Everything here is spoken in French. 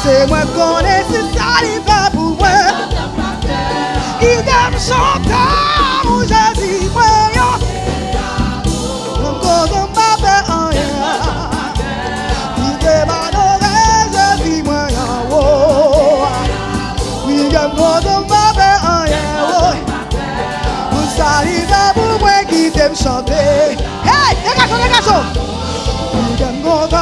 C'est moi qu'on est, c'est ça, il va pour moi. Il aime chanter, mon Jésus, moi. Encore on m'a fait un rien. Il te m'a donné, Jésus, moi. Il aime quand on m'a fait un rien. Pour ça, il va pour moi qui t'aime chanter. Hey, les garçons, les garçons. Il aime quand